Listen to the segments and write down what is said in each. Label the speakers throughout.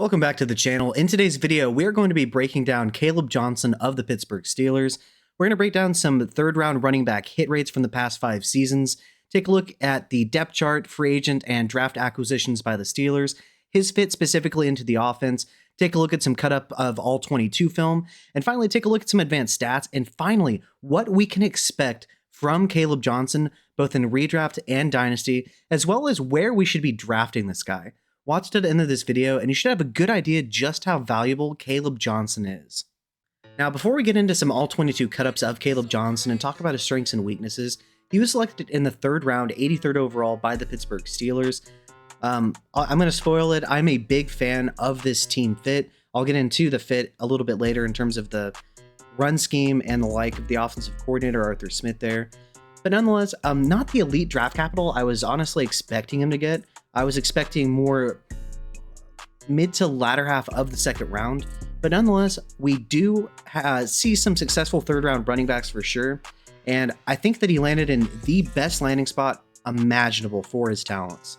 Speaker 1: Welcome back to the channel. In today's video, we're going to be breaking down Kaleb Johnson of the Pittsburgh Steelers. We're going to break down some third-round running back hit rates from the past 5 seasons, take a look at the depth chart, free agent, and draft acquisitions by the Steelers, his fit specifically into the offense, take a look at some cut-up of all 22 film, and finally take a look at some advanced stats, and finally, what we can expect from Kaleb Johnson, both in redraft and dynasty, as well as where we should be drafting this guy. Watch to the end of this video, and you should have a good idea just how valuable Kaleb Johnson is. Now, before we get into some all-22 cut-ups of Kaleb Johnson and talk about his strengths and weaknesses, he was selected in the 3rd round, 83rd overall by the Pittsburgh Steelers. I'm going to spoil it. I'm a big fan of this team fit. I'll get into the fit a little bit later in terms of the run scheme and the like of the offensive coordinator, Arthur Smith there. But nonetheless, not the elite draft capital I was honestly expecting him to get. I was expecting more mid to latter half of the 2nd round, but nonetheless, we do see some successful 3rd round running backs for sure, and I think that he landed in the best landing spot imaginable for his talents.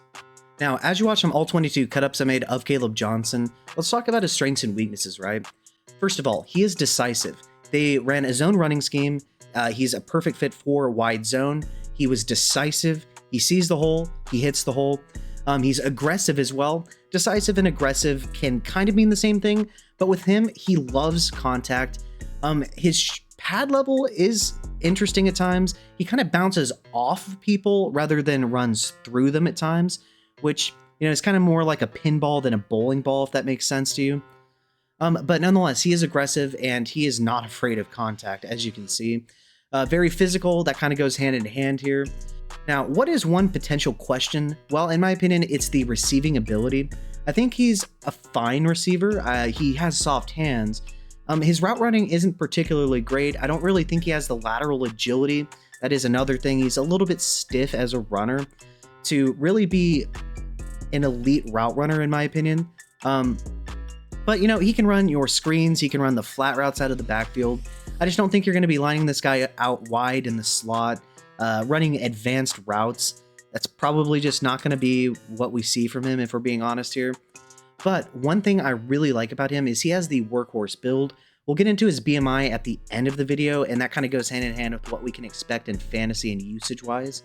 Speaker 1: Now, as you watch some all-22 cut-ups I made of Kaleb Johnson, let's talk about his strengths and weaknesses, right? First of all, he is decisive. They ran a zone running scheme. He's a perfect fit for a wide zone. He was decisive. He sees the hole. He hits the hole. He's aggressive as well. Decisive and aggressive can kind of mean the same thing, but with him, he loves contact. His pad level is interesting at times. He kind of bounces off of people rather than runs through them at times, which, you know, is kind of more like a pinball than a bowling ball, if that makes sense to you. But nonetheless, he is aggressive and he is not afraid of contact, as you can see. Very physical, that kind of goes hand in hand here. Now, what is one potential question? Well, in my opinion, it's the receiving ability. I think he's a fine receiver. He has soft hands. His route running isn't particularly great. I don't really think he has the lateral agility. That is another thing. He's a little bit stiff as a runner to really be an elite route runner, in my opinion. But, you know, he can run your screens. He can run the flat routes out of the backfield. I just don't think you're going to be lining this guy out wide in the slot. Running advanced routes, that's probably just not going to be what we see from him, if we're being honest here. But one thing I really like about him is he has the workhorse build. We'll get into his BMI at the end of the video, and that kind of goes hand in hand with what we can expect in fantasy and usage-wise.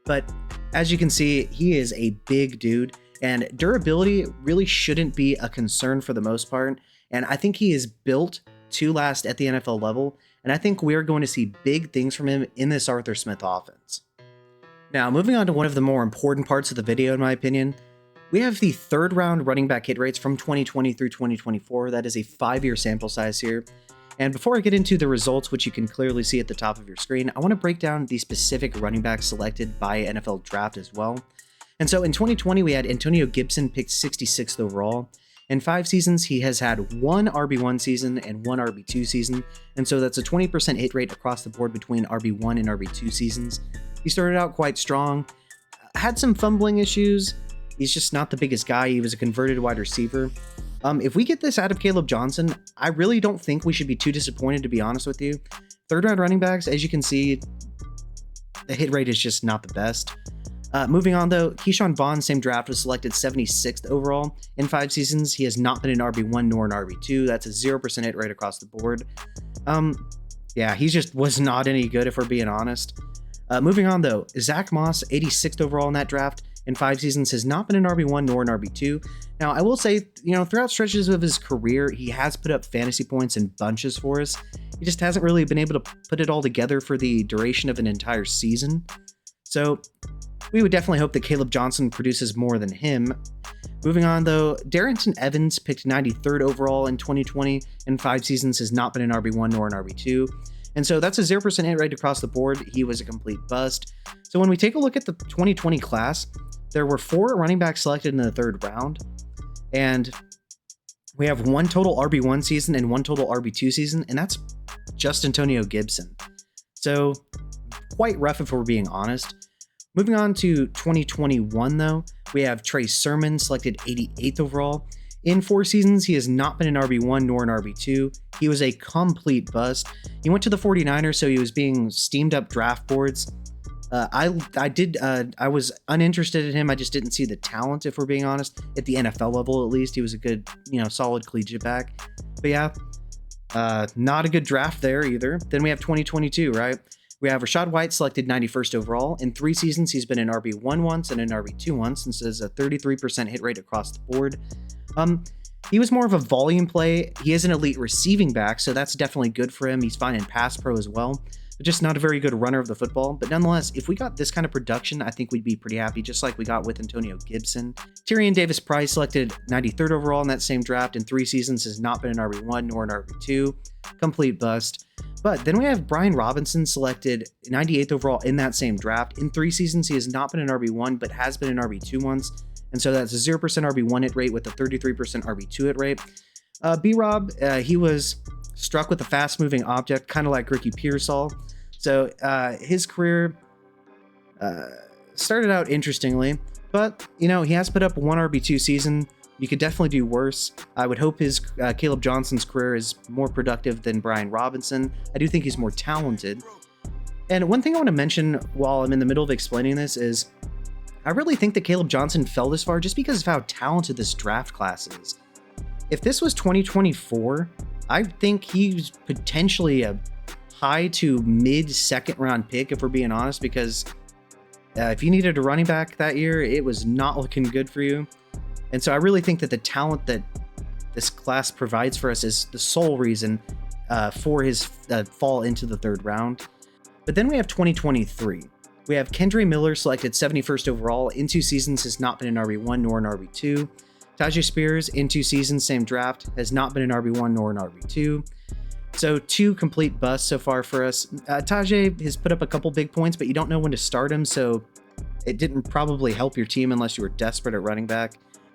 Speaker 1: But as you can see, he is a big dude, and durability really shouldn't be a concern for the most part, and I think he is built to last at the NFL level, and I think we're going to see big things from him in this Arthur Smith offense. Now, moving on to one of the more important parts of the video, in my opinion, we have the 3rd round running back hit rates from 2020 through 2024. That is a 5-year sample size here. And before I get into the results, which you can clearly see at the top of your screen, I want to break down the specific running backs selected by NFL Draft as well. And so in 2020, we had Antonio Gibson picked 66th overall. In 5 seasons, he has had 1 RB1 season and 1 RB2 season, and so that's a 20% hit rate across the board between RB1 and RB2 seasons. He started out quite strong, had some fumbling issues. He's just not the biggest guy. He was a converted wide receiver. If we get this out of Kaleb Johnson, I really don't think we should be too disappointed, to be honest with you. 3rd round running backs, as you can see, the hit rate is just not the best. Moving on though, Keyshawn Vaughn, same draft, was selected 76th overall. In 5 seasons, he has not been an RB1 nor an RB2. That's a 0% hit rate across the board. Yeah, he just was not any good, if we're being honest. Moving on though, Zach Moss, 86th overall in that draft. In 5 seasons, has not been an RB1 nor an RB2. Now, I will say, you know, throughout stretches of his career, he has put up fantasy points in bunches for us. He just hasn't really been able to put it all together for the duration of an entire season. So we would definitely hope that Kaleb Johnson produces more than him. Moving on though, Darrington Evans picked 93rd overall in 2020. In 5 seasons, has not been an RB1 nor an RB2. And so that's a 0% hit rate across the board. He was a complete bust. So when we take a look at the 2020 class, there were 4 running backs selected in the 3rd round. And we have 1 total RB1 season and 1 total RB2 season, and that's just Antonio Gibson. So quite rough, if we're being honest. Moving on to 2021 though, we have Trey Sermon selected 88th overall. In 4 seasons, he has not been an RB1 nor an RB2. He was a complete bust. He went to the 49ers, so he was being steamed up draft boards. I was uninterested in him. I just didn't see the talent, if we're being honest, at the NFL level. At least he was a good, solid collegiate back. But yeah, not a good draft there either. Then we have 2022, right? We have Rachaad White selected 91st overall. In 3 seasons, he's been an RB1 once and an RB2 once, and says a 33% hit rate across the board. He was more of a volume play. He is an elite receiving back, so that's definitely good for him. He's fine in pass pro as well, but just not a very good runner of the football. But nonetheless, if we got this kind of production, I think we'd be pretty happy, just like we got with Antonio Gibson. Tyrion Davis-Price selected 93rd overall in that same draft. In 3 seasons, has not been an RB1 nor an RB2. Complete bust. But then we have Brian Robinson selected 98th overall in that same draft. In 3 seasons, he has not been an RB1, but has been an RB2 once. And so that's a 0% RB1 hit rate with a 33% RB2 hit rate. B-Rob, he was struck with a fast-moving object, kind of like Ricky Pearsall. So his career started out interestingly, but, he has put up 1 RB2 season. You could definitely do worse. I would hope his Kaleb Johnson's career is more productive than Brian Robinson. I do think he's more talented. And one thing I want to mention while I'm in the middle of explaining this is I really think that Kaleb Johnson fell this far just because of how talented this draft class is. If this was 2024, I think he's potentially a high to mid second round pick, if we're being honest, because if you needed a running back that year, it was not looking good for you. And so I really think that the talent that this class provides for us is the sole reason for his fall into the 3rd round. But then we have 2023. We have Kendre Miller selected 71st overall. In 2 seasons, has not been an RB1 nor an RB2. Tyjae Spears, in 2 seasons, same draft, has not been an RB1 nor an RB2. So 2 complete busts so far for us. Tyjae has put up a couple big points, but you don't know when to start him, so it didn't probably help your team unless you were desperate at running back.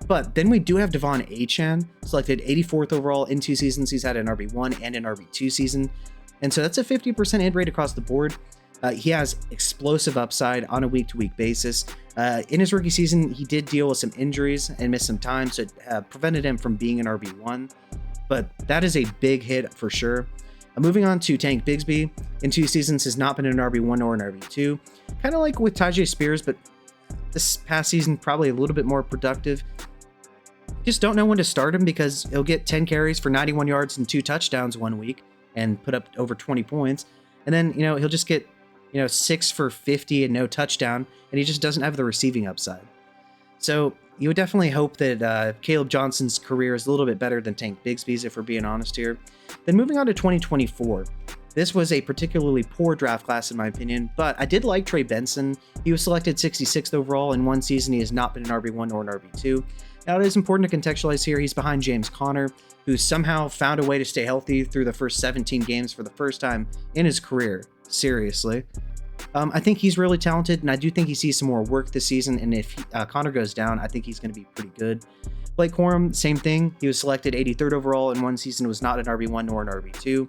Speaker 1: But then we do have Devon Achane, selected 84th overall. In 2 seasons, he's had an RB1 and an RB2 season. And so that's a 50% hit rate across the board. He has explosive upside on a week-to-week basis. In his rookie season, he did deal with some injuries and missed some time, so it prevented him from being an RB1. But that is a big hit for sure. Moving on to Tank Bigsby. In 2 seasons, has not been an RB1 or an RB2. Kind of like with Tyjae Spears, but this past season, probably a little bit more productive. Just don't know when to start him because he'll get 10 carries for 91 yards and 2 touchdowns one week and put up over 20 points. And then, he'll just get 6 for 50 and no touchdown, and he just doesn't have the receiving upside. So you would definitely hope that Kaleb Johnson's career is a little bit better than Tank Bigsby's, if we're being honest here. Then moving on to 2024. This was a particularly poor draft class in my opinion, but I did like Trey Benson. He was selected 66th overall. In 1 season, he has not been an RB1 or an RB2. Now, it is important to contextualize here. He's behind James Conner, who somehow found a way to stay healthy through the first 17 games for the first time in his career. Seriously. I think he's really talented, and I do think he sees some more work this season, and if Conner goes down, I think he's going to be pretty good. Blake Corum, same thing. He was selected 83rd overall. In 1 season, was not an RB1 nor an RB2.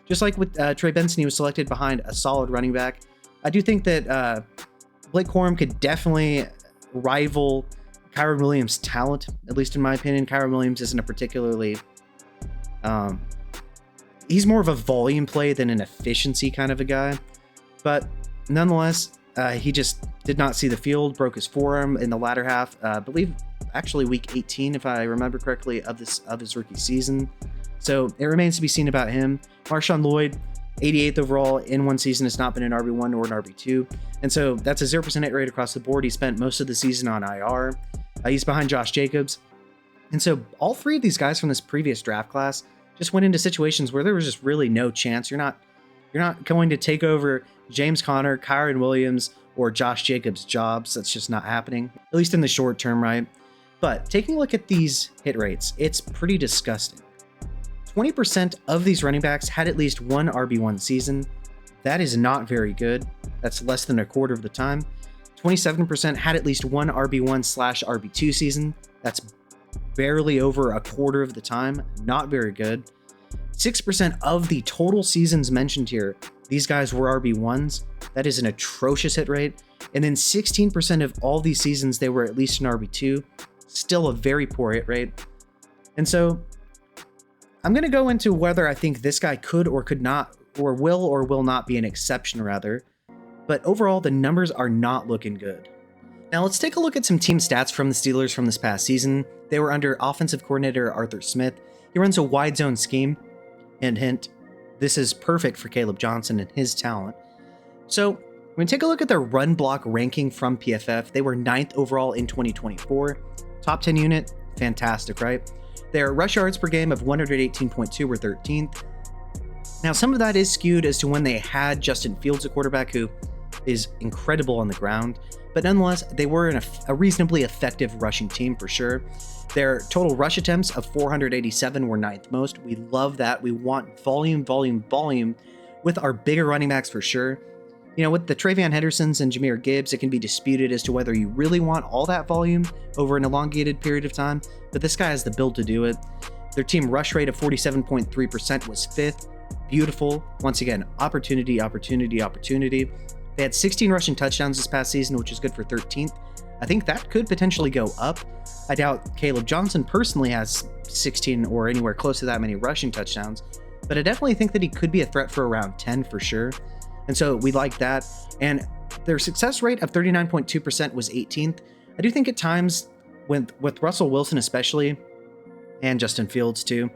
Speaker 1: Just like with Trey Benson, he was selected behind a solid running back. I do think that Blake Corum could definitely rival Kyren Williams' talent, at least in my opinion. Kyren Williams isn't a particularly... he's more of a volume play than an efficiency kind of a guy. But nonetheless, he just did not see the field, broke his forearm in the latter half. I believe actually week 18, if I remember correctly, of his rookie season. So it remains to be seen about him. Marshawn Lloyd, 88th overall. In 1 season, has not been an RB1 or an RB2. And so that's a 0% hit rate across the board. He spent most of the season on IR. He's behind Josh Jacobs. And so all 3 of these guys from this previous draft class just went into situations where there was just really no chance. You're not going to take over James Conner, Kyren Williams, or Josh Jacobs' jobs. That's just not happening, at least in the short term, right? But taking a look at these hit rates, it's pretty disgusting. 20% of these running backs had at least 1 RB1 season. That is not very good. That's less than a quarter of the time. 27% had at least 1 RB1/RB2 season. That's barely over a quarter of the time. Not very good. 6% of the total seasons mentioned here, these guys were RB1s. That is an atrocious hit rate. And then 16% of all these seasons, they were at least an RB2. Still a very poor hit rate. And so I'm going to go into whether I think this guy could or could not, or will not be an exception rather. but overall, the numbers are not looking good. Now let's take a look at some team stats from the Steelers from this past season. They were under offensive coordinator Arthur Smith. He runs a wide zone scheme, and hint, this is perfect for Kaleb Johnson and his talent. So when we take a look at their run block ranking from PFF, they were 9th overall in 2024. Top 10 unit, fantastic, right? Their rush yards per game of 118.2 were 13th. Now some of that is skewed as to when they had Justin Fields, a quarterback who is incredible on the ground, but nonetheless, they were in a reasonably effective rushing team for sure. Their total rush attempts of 487 were 9th most. We love that. We want volume with our bigger running backs for sure. You know, with the Travion Hendersons and Jahmyr Gibbs, it can be disputed as to whether you really want all that volume over an elongated period of time, but this guy has the build to do it. Their team rush rate of 47.3% was 5th. Beautiful. Once again, opportunity. They had 16 rushing touchdowns this past season, which is good for 13th. I think that could potentially go up. I doubt Kaleb Johnson personally has 16 or anywhere close to that many rushing touchdowns, but I definitely think that he could be a threat for around 10 for sure. And so we like that. And their success rate of 39.2% was 18th. I do think at times, with Russell Wilson especially, and Justin Fields too,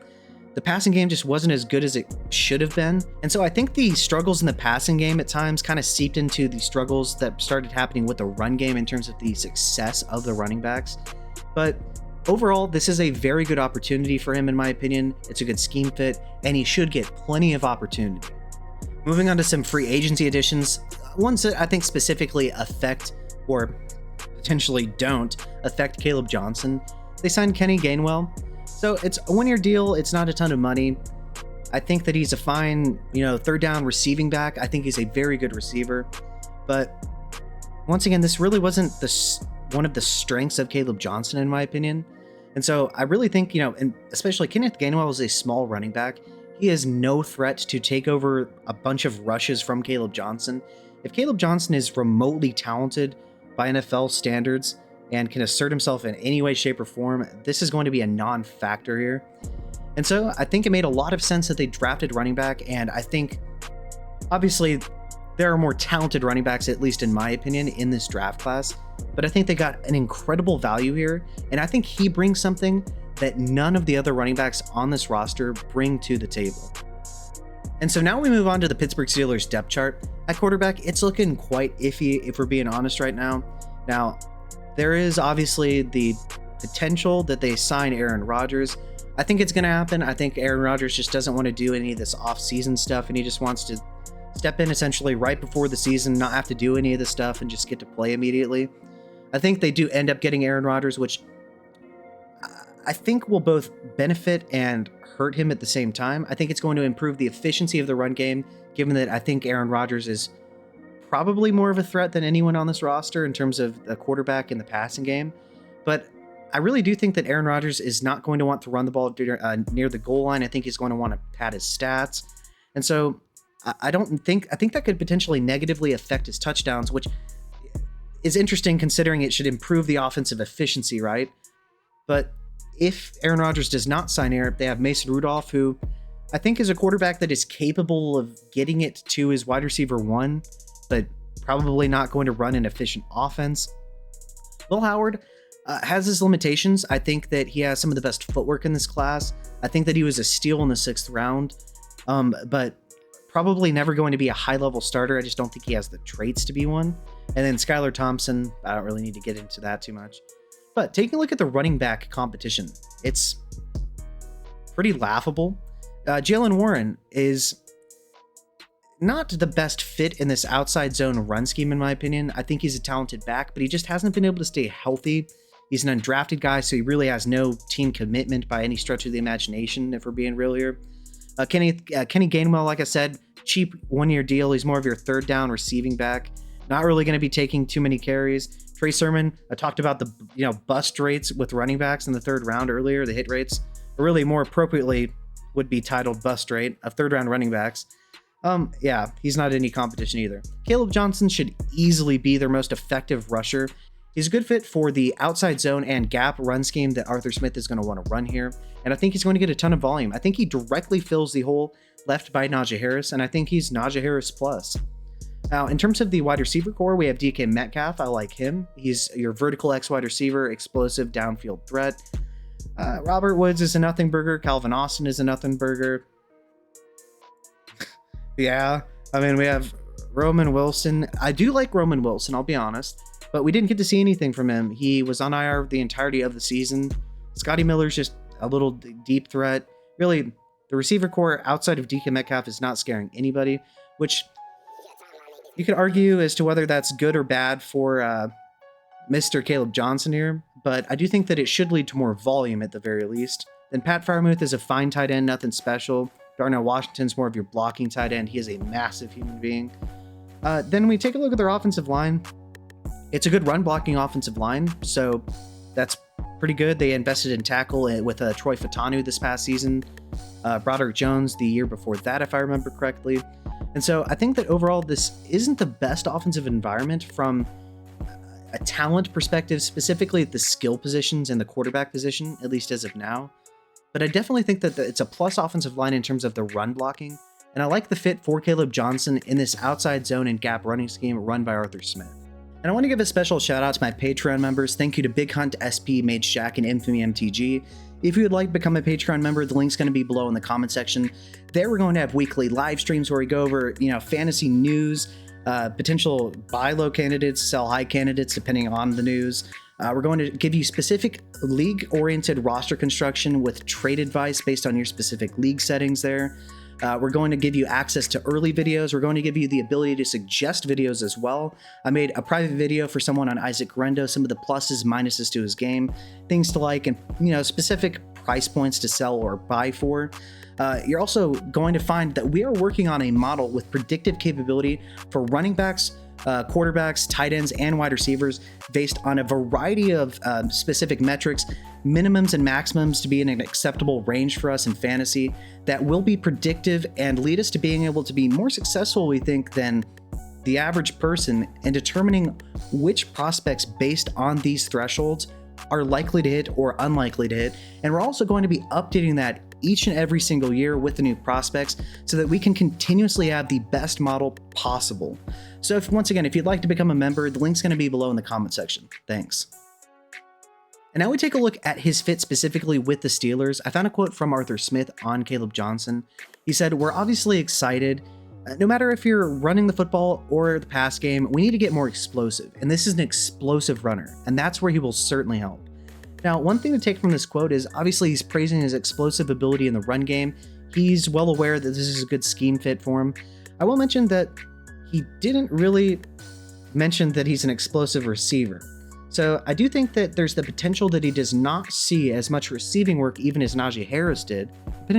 Speaker 1: the passing game just wasn't as good as it should have been. And so I think the struggles in the passing game at times kind of seeped into the struggles that started happening with the run game in terms of the success of the running backs. But overall, this is a very good opportunity for him, in my opinion. It's a good scheme fit, and he should get plenty of opportunity. Moving on to some free agency additions, ones that I think specifically affect, or potentially don't, affect Kaleb Johnson. They signed Kenny Gainwell. So it's a one-year deal. It's not a ton of money. I think that he's a fine, third down receiving back. I think he's a very good receiver. But once again, this really wasn't one of the strengths of Kaleb Johnson, in my opinion. And so I really think, and especially Kenneth Gainwell is a small running back. He is no threat to take over a bunch of rushes from Kaleb Johnson. If Kaleb Johnson is remotely talented by NFL standards and can assert himself in any way, shape, or form, this is going to be a non-factor here. And so I think it made a lot of sense that they drafted running back, and I think, obviously, there are more talented running backs, at least in my opinion, in this draft class, but I think they got an incredible value here, and I think he brings something that none of the other running backs on this roster bring to the table. And so now we move on to the Pittsburgh Steelers depth chart. At quarterback, it's looking quite iffy, if we're being honest right now. Now, there is obviously the potential that they sign Aaron Rodgers. I think it's going to happen. I think Aaron Rodgers just doesn't want to do any of this off-season stuff, and he just wants to step in essentially right before the season, not have to do any of this stuff, and just get to play immediately. I think they do end up getting Aaron Rodgers, which I think will both benefit and hurt him at the same time. I think it's going to improve the efficiency of the run game, given that I think Aaron Rodgers is probably more of a threat than anyone on this roster in terms of a quarterback in the passing game. But I really do think that Aaron Rodgers is not going to want to run the ball near the goal line. I think he's going to want to pad his stats. And so I think that could potentially negatively affect his touchdowns, which is interesting considering it should improve the offensive efficiency, right? But if Aaron Rodgers does not sign here, they have Mason Rudolph, who I think is a quarterback that is capable of getting it to his wide receiver one, but probably not going to run an efficient offense. Will Howard has his limitations. I think that he has some of the best footwork in this class. I think that he was a steal in the 6th round, but probably never going to be a high-level starter. I just don't think he has the traits to be one. And then Skylar Thompson, I don't really need to get into that too much. But taking a look at the running back competition, it's pretty laughable. Jalen Warren is not the best fit in this outside zone run scheme, in my opinion. I think he's a talented back, but he just hasn't been able to stay healthy. He's an undrafted guy, so he really has no team commitment by any stretch of the imagination, if we're being real here. Kenny Gainwell, like I said, cheap one-year deal. He's more of your third down receiving back. Not really going to be taking too many carries. Trey Sermon, I talked about the bust rates with running backs in the 3rd round earlier, the hit rates. Or really more appropriately would be titled bust rate of 3rd round running backs. Yeah, he's not any competition either. Kaleb Johnson should easily be their most effective rusher. He's a good fit for the outside zone and gap run scheme that Arthur Smith is going to want to run here. And I think he's going to get a ton of volume. I think he directly fills the hole left by Najee Harris, and I think he's Najee Harris plus. Now, in terms of the wide receiver core, we have DK Metcalf. I like him. He's your vertical X wide receiver, explosive downfield threat. Robert Woods is a nothing burger. Calvin Austin is a nothing burger. Yeah, I mean, we have Roman Wilson. I do like Roman Wilson, I'll be honest, but we didn't get to see anything from him. He was on IR the entirety of the season. Scotty Miller's just a little deep threat. Really, the receiver core outside of DK Metcalf is not scaring anybody, which you could argue as to whether that's good or bad for Mr. Kaleb Johnson here, but I do think that it should lead to more volume at the very least. Then Pat Freiermuth is a fine tight end, nothing special. Darnell Washington's more of your blocking tight end. He is a massive human being. Then we take a look at their offensive line. It's a good run blocking offensive line, so that's pretty good. They invested in tackle with Troy Fatanu this past season. Broderick Jones the year before that, if I remember correctly. And so I think that overall this isn't the best offensive environment from a talent perspective, specifically at the skill positions and the quarterback position, at least as of now. But I definitely think that it's a plus offensive line in terms of the run blocking. And I like the fit for Kaleb Johnson in this outside zone and gap running scheme run by Arthur Smith. And I want to give a special shout out to my Patreon members. Thank you to Big Hunt, SP, Made Shack, and Infamy MTG. If you would like to become a Patreon member, the link's going to be below in the comment section. There we're going to have weekly live streams where we go over, fantasy news, potential buy low candidates, sell high candidates, depending on the news. We're going to give you specific league-oriented roster construction with trade advice based on your specific league settings there. We're going to give you access to early videos. We're going to give you the ability to suggest videos as well. I made a private video for someone on Isaac Rendo, some of the pluses, minuses to his game, things to like, and specific price points to sell or buy for. You're also going to find that we are working on a model with predictive capability for running backs, quarterbacks, tight ends, and wide receivers based on a variety of specific metrics, minimums and maximums to be in an acceptable range for us in fantasy that will be predictive and lead us to being able to be more successful, we think, than the average person in determining which prospects based on these thresholds are likely to hit or unlikely to hit. And we're also going to be updating that each and every single year with the new prospects so that we can continuously have the best model possible. So once again, if you'd like to become a member, the link's going to be below in the comment section. Thanks. And now we take a look at his fit specifically with the Steelers. I found a quote from Arthur Smith on Kaleb Johnson. He said, "We're obviously excited. No matter if you're running the football or the pass game, we need to get more explosive. And this is an explosive runner, and that's where he will certainly help." Now, one thing to take from this quote is obviously he's praising his explosive ability in the run game. He's well aware that this is a good scheme fit for him. I will mention that he didn't really mention that he's an explosive receiver. So I do think that there's the potential that he does not see as much receiving work even as Najee Harris did.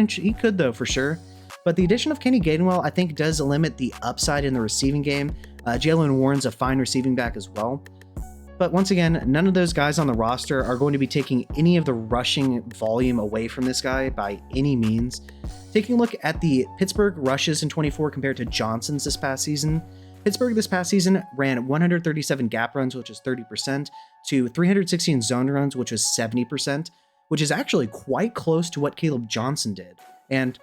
Speaker 1: He could though, for sure. But the addition of Kenny Gainwell, I think, does limit the upside in the receiving game. Jalen Warren's a fine receiving back as well. But once again, none of those guys on the roster are going to be taking any of the rushing volume away from this guy by any means. Taking a look at the Pittsburgh rushes in 24 compared to Johnson's this past season. Pittsburgh this past season ran 137 gap runs, which is 30%, to 316 zone runs, which was 70%, which is actually quite close to what Kaleb Johnson did. And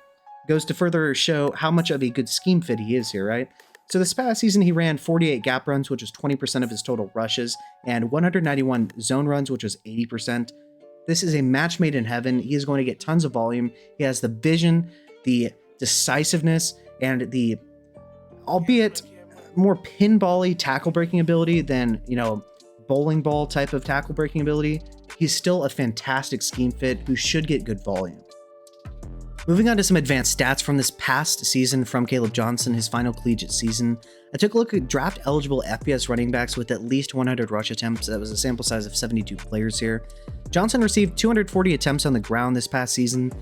Speaker 1: goes to further show how much of a good scheme fit he is here, right? So this past season, he ran 48 gap runs, which was 20% of his total rushes, and 191 zone runs, which was 80%. This is a match made in heaven. He is going to get tons of volume. He has the vision, the decisiveness, and the, albeit more pinball-y tackle breaking ability than, bowling ball type of tackle breaking ability. He's still a fantastic scheme fit who should get good volume. Moving on to some advanced stats from this past season from Kaleb Johnson, his final collegiate season. I took a look at draft-eligible FBS running backs with at least 100 rush attempts. That was a sample size of 72 players here. Johnson received 240 attempts on the ground this past season.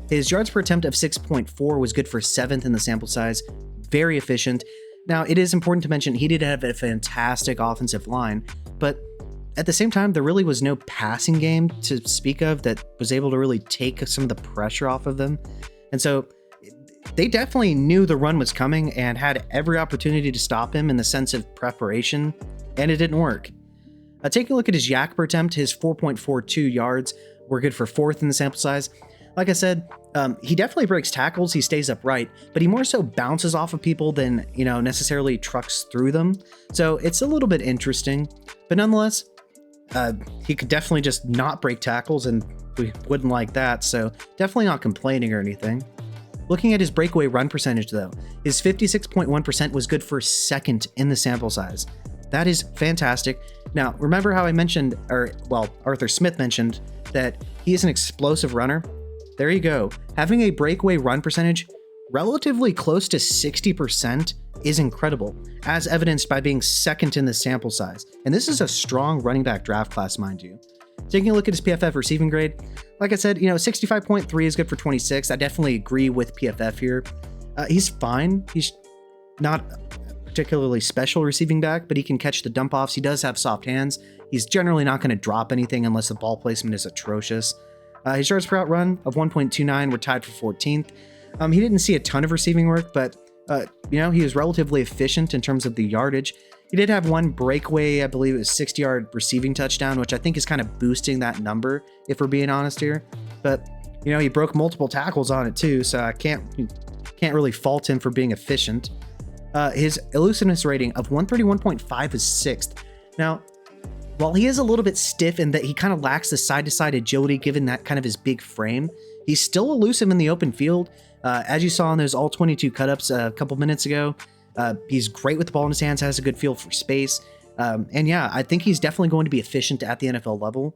Speaker 1: His yards per attempt of 6.4 was good for 7th in the sample size. Very efficient. Now, it is important to mention he did have a fantastic offensive line, but at the same time, there really was no passing game to speak of that was able to really take some of the pressure off of them. And so they definitely knew the run was coming and had every opportunity to stop him in the sense of preparation, and it didn't work. Taking a look at his yak per attempt, his 4.42 yards were good for 4th in the sample size. Like I said, he definitely breaks tackles, he stays upright, but he more so bounces off of people than, necessarily trucks through them. So it's a little bit interesting, but nonetheless, he could definitely just not break tackles, and we wouldn't like that, so definitely not complaining or anything. Looking at his breakaway run percentage though, his 56.1% was good for second in the sample size. That is fantastic. Now, remember how I mentioned, Arthur Smith mentioned, that he is an explosive runner? There you go. Having a breakaway run percentage relatively close to 60% is incredible, as evidenced by being second in the sample size. And this is a strong running back draft class, mind you. Taking a look at his PFF receiving grade, like I said, 65.3 is good for 26. I definitely agree with PFF here. He's fine. He's not particularly special receiving back, but he can catch the dump offs. He does have soft hands. He's generally not going to drop anything unless the ball placement is atrocious. His yards per out run of 1.29 were tied for 14th. He didn't see a ton of receiving work, but he was relatively efficient in terms of the yardage. He did have one breakaway, I believe it was 60-yard receiving touchdown, which I think is kind of boosting that number, if we're being honest here. But he broke multiple tackles on it too, so I can't really fault him for being efficient. His elusiveness rating of 131.5 is 6th. Now, while he is a little bit stiff in that he kind of lacks the side-to-side agility given that kind of his big frame, he's still elusive in the open field. As you saw in those all 22 cut-ups a couple minutes ago, he's great with the ball in his hands, has a good feel for space. And yeah, I think he's definitely going to be efficient at the NFL level.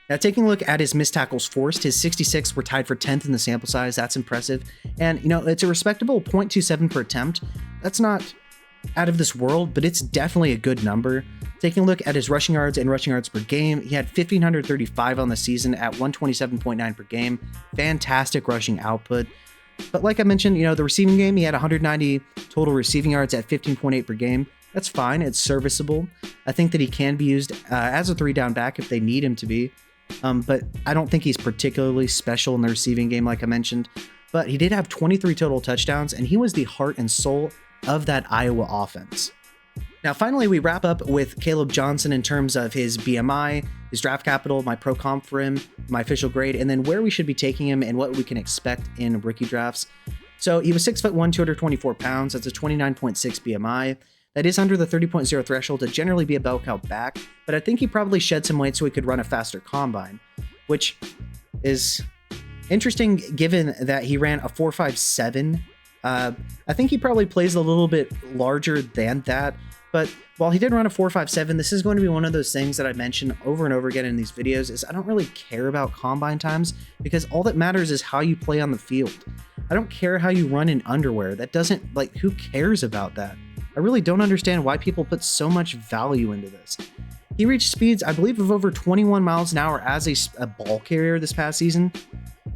Speaker 1: Now, taking a look at his missed tackles forced, his 66 were tied for 10th in the sample size. That's impressive. And, it's a respectable 0.27 per attempt. That's not out of this world, but it's definitely a good number. Taking a look at his rushing yards and rushing yards per game, he had 1,535 on the season at 127.9 per game. Fantastic rushing output. But like I mentioned, the receiving game, he had 190 total receiving yards at 15.8 per game. That's fine. It's serviceable. I think that he can be used as a 3-down back if they need him to be. But I don't think he's particularly special in the receiving game, like I mentioned. But he did have 23 total touchdowns, and he was the heart and soul of that Iowa offense. Now, finally, we wrap up with Kaleb Johnson in terms of his BMI, his draft capital, my pro comp for him, my official grade, and then where we should be taking him and what we can expect in rookie drafts. So he was 6'1", 224 pounds. That's a 29.6 BMI. That is under the 30.0 threshold to generally be a bell cow back, but I think he probably shed some weight so he could run a faster combine, which is interesting given that he ran a 4.57. I think he probably plays a little bit larger than that. But while he did run a 4.57, this is going to be one of those things that I mention over and over again in these videos is I don't really care about combine times because all that matters is how you play on the field. I don't care how you run in underwear. That doesn't, who cares about that? I really don't understand why people put so much value into this. He reached speeds, I believe, of over 21 miles an hour as a ball carrier this past season.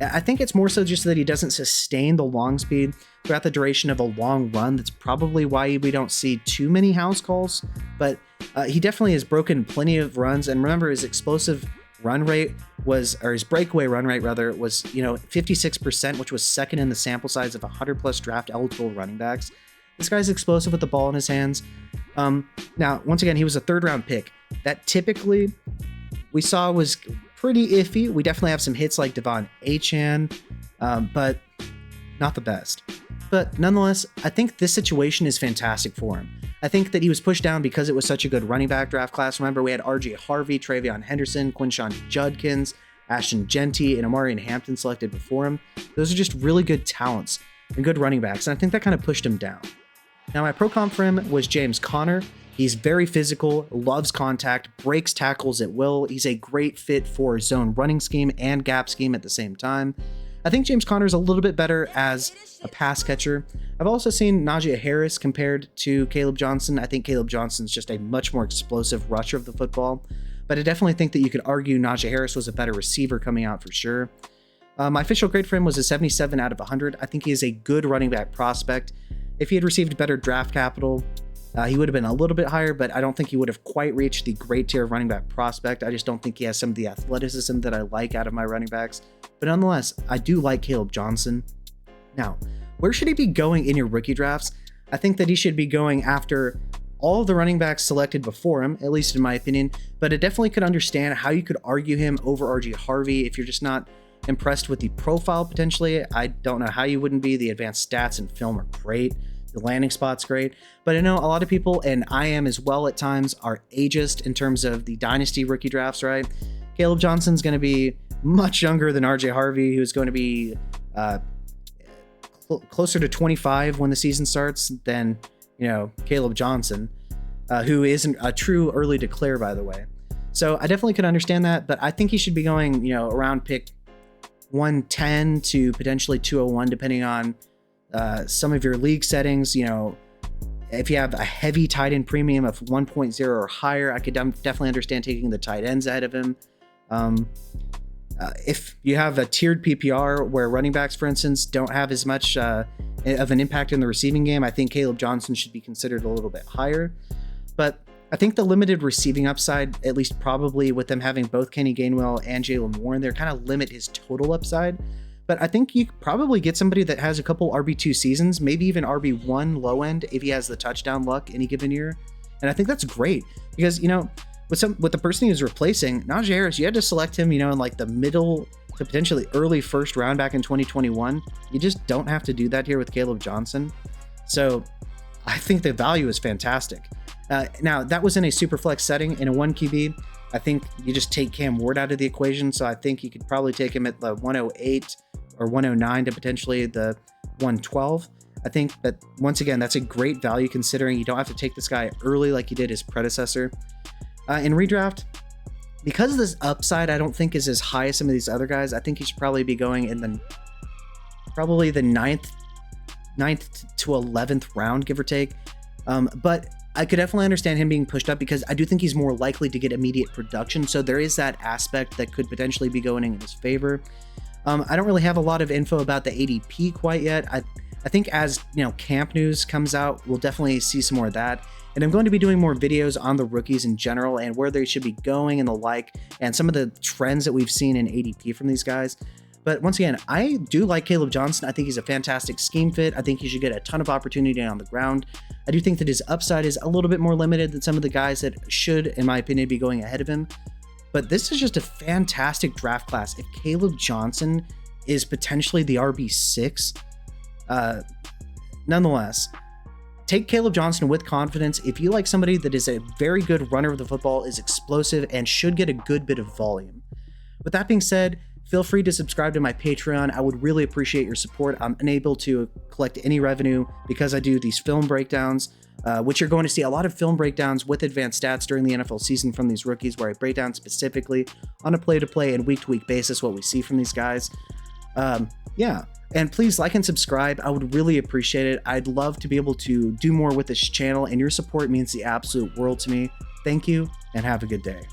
Speaker 1: I think it's more so just that he doesn't sustain the long speed throughout the duration of a long run. That's probably why we don't see too many house calls, but he definitely has broken plenty of runs. And remember, his explosive run rate was, or his breakaway run rate rather, was 56%, which was second in the sample size of 100 plus draft eligible running backs. This guy's explosive with the ball in his hands. Now, once again, he was a 3rd round pick. That typically we saw was pretty iffy. We definitely have some hits like Devon Achane, but not the best. But nonetheless, I think this situation is fantastic for him. I think that he was pushed down because it was such a good running back draft class. Remember, we had RJ Harvey, Travion Henderson, Quinshon Judkins, Ashton Genty, and Amarian Hampton selected before him. Those are just really good talents and good running backs, and I think that kind of pushed him down. Now, my pro comp for him was James Conner. He's very physical, loves contact, breaks tackles at will. He's a great fit for zone running scheme and gap scheme at the same time. I think James Conner is a little bit better as a pass catcher. I've also seen Najee Harris compared to Kaleb Johnson. I think Kaleb Johnson's just a much more explosive rusher of the football, but I definitely think that you could argue Najee Harris was a better receiver coming out for sure. My official grade for him was a 77 out of 100. I think he is a good running back prospect. If he had received better draft capital, he would have been a little bit higher, but I don't think he would have quite reached the great tier of running back prospect. I just don't think he has some of the athleticism that I like out of my running backs. But nonetheless, I do like Kaleb Johnson. Now, where should he be going in your rookie drafts? I think that he should be going after all of the running backs selected before him, at least in my opinion, but I definitely could understand how you could argue him over RG Harvey if you're just not impressed with the profile potentially. I don't know how you wouldn't be. The advanced stats and film are great. The landing spot's great. But I know a lot of people, and I am as well at times, are ageist in terms of the dynasty rookie drafts, right? Kaleb Johnson's going to be much younger than RJ Harvey, who's going to be closer to 25 when the season starts than, Kaleb Johnson, who isn't a true early declare, by the way. So I definitely could understand that, but I think he should be going, around pick 110 to potentially 201, depending on some of your league settings. If you have a heavy tight end premium of 1.0 or higher, I could definitely understand taking the tight ends ahead of him. If you have a tiered PPR where running backs, for instance, don't have as much of an impact in the receiving game, I think Kaleb Johnson should be considered a little bit higher. But I think the limited receiving upside, at least probably with them having both Kenny Gainwell and Jaylen Warren there, kind of limit his total upside. But I think you could probably get somebody that has a couple RB2 seasons, maybe even RB1 low end if he has the touchdown luck any given year. And I think that's great because, with the person he was replacing, Najee Harris, you had to select him, in like the middle to potentially early first round back in 2021. You just don't have to do that here with Kaleb Johnson. So I think the value is fantastic. Now, that was in a super flex setting. In a 1 QB, I think you just take Cam Ward out of the equation. So I think you could probably take him at the 108 or 109 to potentially the 112. I think that, once again, that's a great value considering you don't have to take this guy early like you did his predecessor. In redraft, because this upside I don't think is as high as some of these other guys, I think he should probably be going in the 9th to 11th round, give or take. But I could definitely understand him being pushed up because I do think he's more likely to get immediate production. So there is that aspect that could potentially be going in his favor. I don't really have a lot of info about the ADP quite yet. I think as camp news comes out, we'll definitely see some more of that. And I'm going to be doing more videos on the rookies in general and where they should be going and the like, and some of the trends that we've seen in ADP from these guys. But once again, I do like Kaleb Johnson. I think he's a fantastic scheme fit. I think he should get a ton of opportunity on the ground. I do think that his upside is a little bit more limited than some of the guys that should, in my opinion, be going ahead of him. But this is just a fantastic draft class. If Kaleb Johnson is potentially the RB6, nonetheless, take Kaleb Johnson with confidence. If you like somebody that is a very good runner of the football, is explosive, and should get a good bit of volume. With that being said, feel free to subscribe to my Patreon. I would really appreciate your support. I'm unable to collect any revenue because I do these film breakdowns, which you're going to see a lot of film breakdowns with advanced stats during the NFL season from these rookies, where I break down specifically on a play-to-play and week-to-week basis what we see from these guys. Yeah. And please like and subscribe. I would really appreciate it. I'd love to be able to do more with this channel, and your support means the absolute world to me. Thank you, and have a good day.